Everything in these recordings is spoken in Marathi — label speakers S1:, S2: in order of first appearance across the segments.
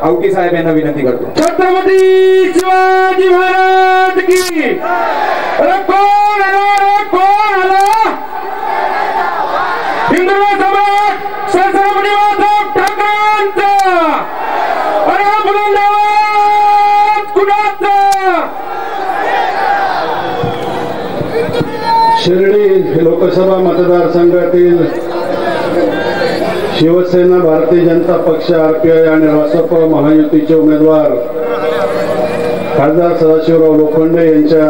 S1: आवटी साहेब यांना विनंती करतो।
S2: छत्रपती शिवाजी महाराज की। अरे कोण आला, कोण आला? हिंदू समाज छत्रपती बाळासाहेब ठाकरेंचा। अरे बुलंद आवाज कुणाचा?
S3: शिर्डी लोकसभा मतदारसंघातील शिवसेना, भारतीय जनता पक्ष, आरपीआय आणि रासप महायुतीचे उमेदवार खासदार सदाशिवराव लोखंडे यांच्या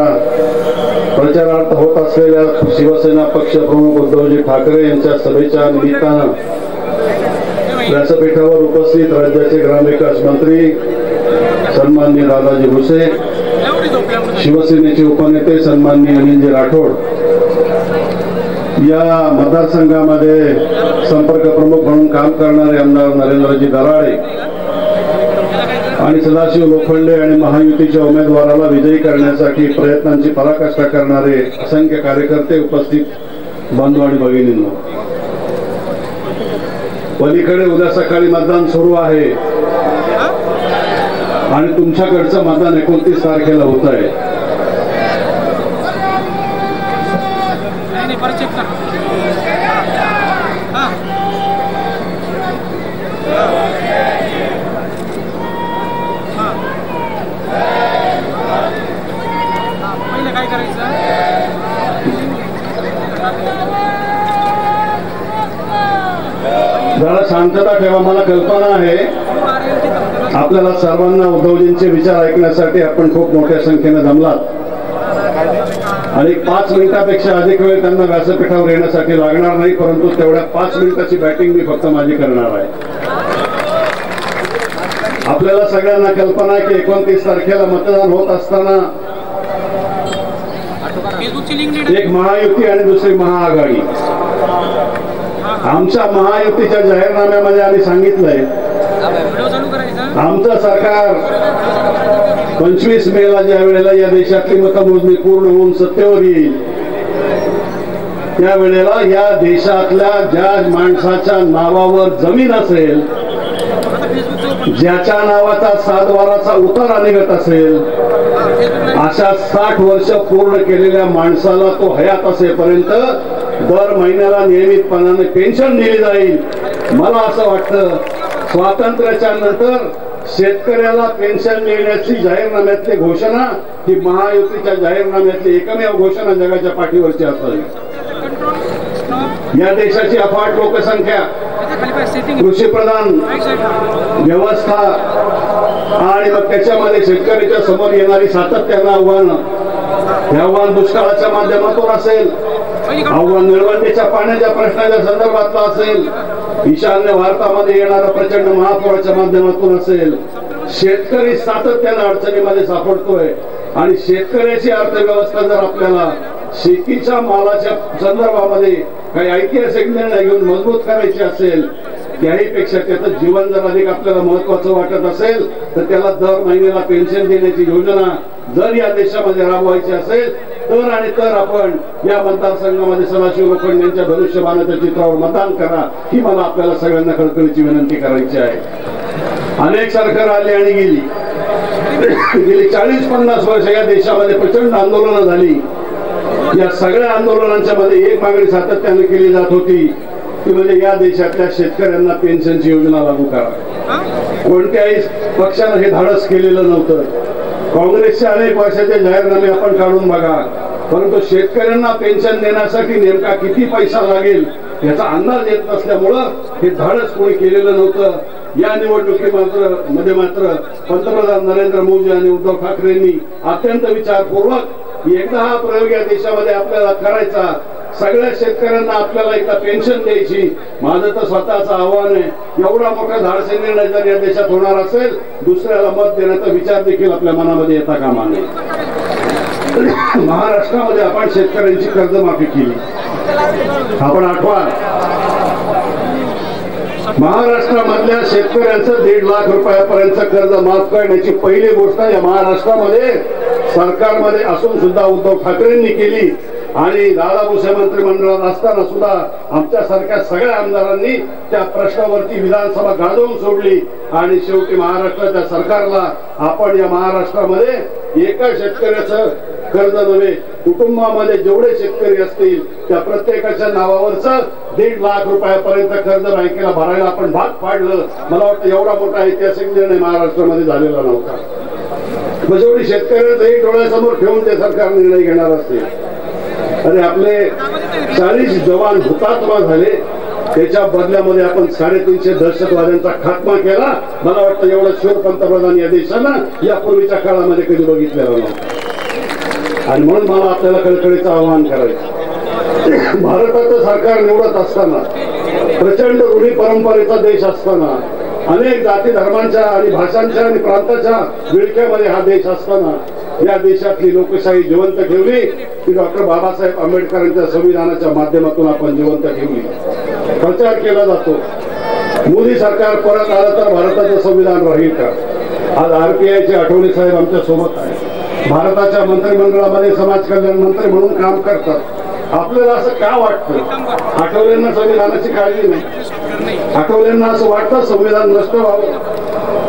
S3: प्रचारार्थ होत असलेल्या शिवसेना पक्ष प्रमुख उद्धवजी ठाकरे यांच्या सभेच्या निमित्तानं व्यासपीठावर उपस्थित राज्याचे ग्रामविकास मंत्री सन्माननीय दादाजी भुसे, शिवसेनेचे उपनेते सन्माननीय अनिलजी राठोड, या मतदारसंघामध्ये संपर्क प्रमुख म्हणून काम करणारे आमदार नरेंद्रजी दराडे आणि सदाशिव लोखंडे आणि महायुतीच्या उमेदवाराला विजयी करण्यासाठी प्रयत्नांची पराकाष्ठा करणारे असंख्य कार्यकर्ते, उपस्थित बंधू आणि भगिनींनो, पलीकडे उद्या सकाळी मतदान सुरू आहे आणि तुमच्याकडचं मतदान 29 तारखेला होत आहे। जरा शांतता ठेवा। मला कल्पना आहे आपल्याला सर्वांना उद्धवजींचे विचार ऐकण्यासाठी आपण खूप मोठ्या संख्येने जमलात आणि 5 मिनिटापेक्षा अधिक वेळ त्यांना व्यासपीठावर येण्यासाठी लागणार नाही, परंतु तेवढ्या 5 मिनिटाची बॅटिंग मी फक्त माझी करणार आहे। आपल्याला सगळ्यांना कल्पना आहे की 29 तारखेला मतदान होत असताना एक महायुती आणि दुसरी महाआघाडी। आमच्या महायुतीच्या जाहीरनाम्यामध्ये आम्ही सांगितलंय आमचं सरकार 25 मेला ज्या वेळेला या देशातली मतमोजणी पूर्ण होऊन सत्तेवर येईल त्यावेळेला या देशातल्या ज्या माणसाच्या नावावर जमीन असेल, ज्याच्या नावाचा 7 वाराचा उतारा निघत असेल, अशा 60 वर्ष पूर्ण केलेल्या माणसाला तो हयात असेपर्यंत दर महिन्याला नियमितपणाने पेन्शन दिली जाईल। मला असं वाटतं स्वातंत्र्याच्या नंतर शेतकऱ्याला पेन्शन मिळण्याची जाहीरनाम्यातली घोषणा ही महायुतीच्या जाहीरनाम्यातली एकमेव घोषणा जगाच्या पाठीवरची असावी। या देशाची अफाट लोकसंख्या, कृषीप्रधान व्यवस्था आणि मग त्याच्यामध्ये शेतकऱ्याच्या समोर येणारी सातत्यानं आव्हानं, हे आव्हान दुष्काळाच्या माध्यमातून असेल, आव्हान निळवंडेच्या पाण्याच्या प्रश्नाच्या संदर्भातलं असेल, ईशान्य भारतामध्ये येणारा प्रचंड महापुराच्या माध्यमातून असेल, शेतकरी सातत्यानं अडचणीमध्ये सापडतोय आणि शेतकऱ्याची अर्थव्यवस्था जर आपल्याला शेतीच्या मालाच्या संदर्भामध्ये काही ऐतिहासिक निर्णय घेऊन मजबूत करायची असेल, त्याहीपेक्षा त्याचं जीवन जर अधिक आपल्याला महत्वाचं वाटत असेल तर त्याला दर महिन्याला पेन्शन देण्याची योजना जर या देशामध्ये राबवायची असेल तर आणि तर आपण या मतदारसंघामध्ये सदाशिव लोखंडे यांच्या धनुष्यबाणाच्या चित्रावर मतदान करा, ही मला आपल्याला सगळ्यांना कळकळीची विनंती करायची आहे। अनेक सरकार आली आणि गेली, गेली 40-50 वर्ष या देशामध्ये प्रचंड आंदोलनं झाली। या सगळ्या आंदोलनांच्या मध्ये एक मागणी सातत्याने केली जात होती ती म्हणजे या देशातल्या शेतकऱ्यांना पेन्शनची योजना लागू करा। कोणत्याही पक्षाने हे धाडस केलेलं नव्हतं। काँग्रेसचे अनेक वर्षाचे जाहीरनामे आपण काढून बघा, परंतु शेतकऱ्यांना पेन्शन देण्यासाठी नेमका किती पैसा लागेल याचा अंदाज येत नसल्यामुळं हे धाडस कोणी केलेलं नव्हतं। या निवडणुकीमध्ये मात्र पंतप्रधान नरेंद्र मोदी आणि उद्धव ठाकरेंनी अत्यंत विचारपूर्वक एकदा हा प्रयोग या देशामध्ये आपल्याला करायचा, सगळ्या शेतकऱ्यांना आपल्याला एकदा पेन्शन द्यायची। माझं तर स्वतःचं आव्हान आहे, एवढा मोठा धाडसी निर्णय जर या देशात होणार असेल दुसऱ्याला मत देण्याचा विचार देखील आपल्या मनामध्ये येता कामा नये। महाराष्ट्रामध्ये आपण शेतकऱ्यांची कर्जमाफी केली, आपण आठवा महाराष्ट्रामधल्या शेतकऱ्यांचं 1.5 लाख रुपयापर्यंत कर्ज माफ करण्याची पहिली गोष्ट या महाराष्ट्रामध्ये सरकारमध्ये असून सुद्धा उद्धव ठाकरेंनी केली आणि दादा भुसे मंत्रिमंडळात असताना सुद्धा आमच्यासारख्या सगळ्या आमदारांनी त्या प्रश्नावरती विधानसभा गाजवून सोडली आणि शेवटी महाराष्ट्राच्या सरकारला आपण या महाराष्ट्रामध्ये एका शेतकऱ्याचं कर्ज नव्हे, कुटुंबामध्ये जेवढे शेतकरी असतील त्या प्रत्येकाच्या नावावरच 1.5 लाख रुपयापर्यंत कर्ज बँकेला भरायला आपण भाग पाडलं. मला वाटतं एवढा मोठा ऐतिहासिक निर्णय महाराष्ट्रामध्ये झालेला नव्हता. मग शेवटी शेतकऱ्यांचंही डोळ्यासमोर ठेवून ते सरकार निर्णय घेणार असते. अरे आपले 40 जवान हुतात्मा झाले, त्याच्या बदल्यामध्ये आपण 350 दहशतवाद्यांचा खात्मा केला. मला वाटतं एवढा शूर पंतप्रधान या देशानं यापूर्वीच्या काळामध्ये कधी बघितलेला नव्हता. आणि म्हणून मला आपल्याला कळकळीचं आवाहन करायचं, भारताचं सरकार निवडत असताना, प्रचंड रूढी परंपरेचा देश असताना, अनेक जाती धर्मांच्या आणि भाषांच्या आणि प्रांताच्या विळख्यामध्ये हा देश असताना या देशातली लोकशाही जिवंत ठेवली ती डॉक्टर बाबासाहेब आंबेडकरांच्या संविधानाच्या माध्यमातून आपण जिवंत ठेवली. प्रचार केला जातो, मोदी सरकार परत आलं तर भारताचं संविधान राहील का? आज RPIचे आठवले साहेब आमच्या सोबत आहे, भारताच्या मंत्रिमंडळामध्ये समाज कल्याण मंत्री म्हणून काम करतात. आपल्याला असं का वाटतं? आठवलेंना संविधानाची काळजी नाही, आठवलेंना असं वाटतं संविधान नष्ट व्हावं.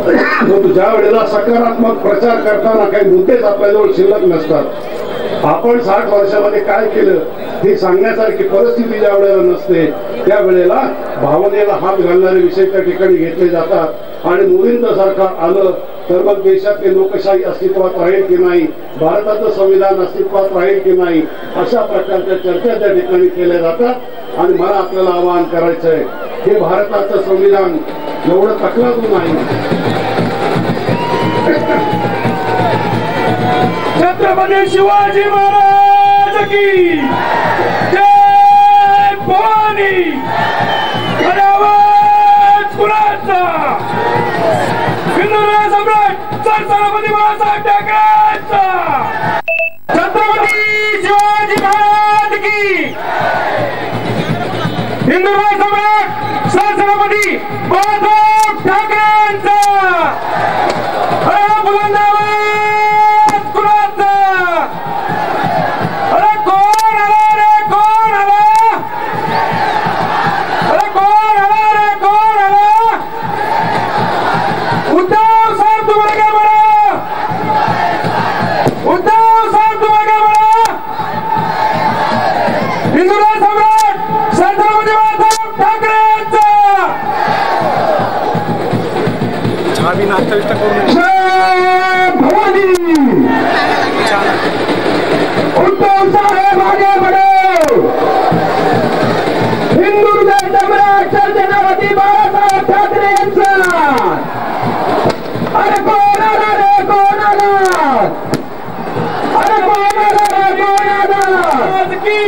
S3: परंतु ज्या वेळेला सकारात्मक प्रचार करताना काही मुद्देच आपल्याजवळ शिल्लक नसतात, आपण 60 वर्षामध्ये काय केलं हे सांगण्यासारखी परिस्थिती ज्या वेळेला नसते, त्यावेळेला भावनेला हात घालणारे विषय त्या ठिकाणी घेतले जातात. आणि मोदींचं सरकार आलं तर मग देशातली लोकशाही अस्तित्वात राहील की नाही, भारताचं संविधान अस्तित्वात राहील की नाही, अशा प्रकारच्या चर्चा त्या ठिकाणी केल्या जातात. आणि मला आपल्याला आवाहन करायचंय, हे भारताचं संविधान एवढं तकलादू नाही.
S2: छत्रपती शिवाजी महाराज की जय. भवानी आवाज कुणाचा? हिंदुराय सम्राट छत्रपती बाळासाहेब ठाकरेंचा. छत्रपती शिवाजी महाराज की. हिंदुराय सम्राट छत्रपती बाळासाहेब ठाकरेंचा. बुलंद आवाज कुणाचा? अरे कोण आला रे, कोण आला? अरे कोण आला रे, कोण आला? उद्धव साहेब तुम्हाला काय म्हणा? उद्धव साहेब तुम्हाला काय म्हणा? हिंदुराय सम्राट छत्रपती बाळासाहेब ठाकरेंचा. छावी नाश्ता करून भवानी. उद्धव साहेब आगे बढ़ो. हिंदुराय सम्राट छत्रपती बाळासाहेब ठाकरेंचा. अरे कोण आला रे, कोण आला? अरे कोण आला रे, कोण आला? की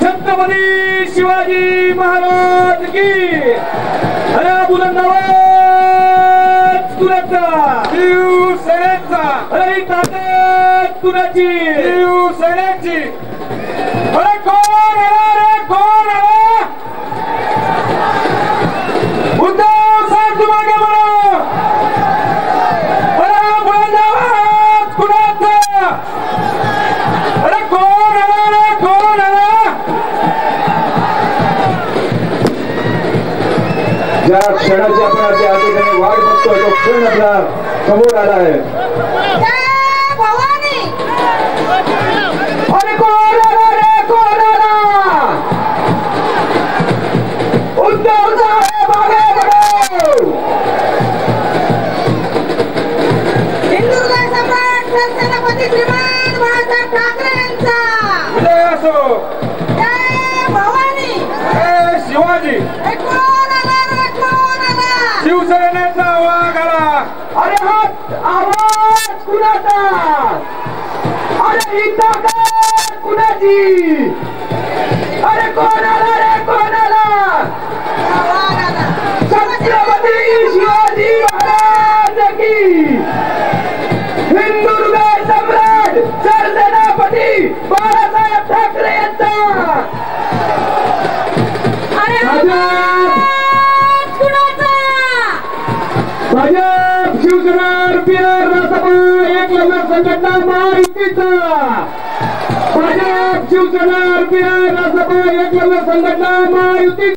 S2: छत्रपती शिवाजी महाराज की. अरे बुलंद आवाज कुणाचा? शिवसेनेचा. अरे ताकद कुणाची? शिवसेनेची. अरे कोण आला रे, कोण आला? उद्धव साहेब तुम्हाला काय म्हणा? अरे बुलंद आवाज कुणाचा? अरे कोण आला रे, कोण आला?
S1: ज्या क्षणाची आपण त्या ठिकाणी वाट बघतोय तो क्षण आपला समोर आला आहे.
S2: अरे कोण आला रे, कोण आला? उद्धव साहेब आगे बढ़ो.
S4: हिंदुराय सम्राट छत्रपती श्रीमान बाळासाहेब ठाकरेंचा.
S2: विजय असो.
S4: जय भवानी.
S2: जय शिवाजी.
S4: कोण आला रे, कोण आला?
S2: शिवसेनेचा आवाज आला. अरे हा आवाज कुणाचा? अरे ही ताकद कुणाची? अरे कोण आला रे, कोण आला? छत्रपती शिवाजी महाराज की. हिंदुराय सम्राट सरसेनापती बाळासाहेब ठाकरे यांचा.
S4: अरे
S2: भाजप शिवसेना RPI रासपा एकलव्य संघटना महायुतीचा. भाजप शिवसेना आरपीआय रासप एकलव्य संघटना महायुती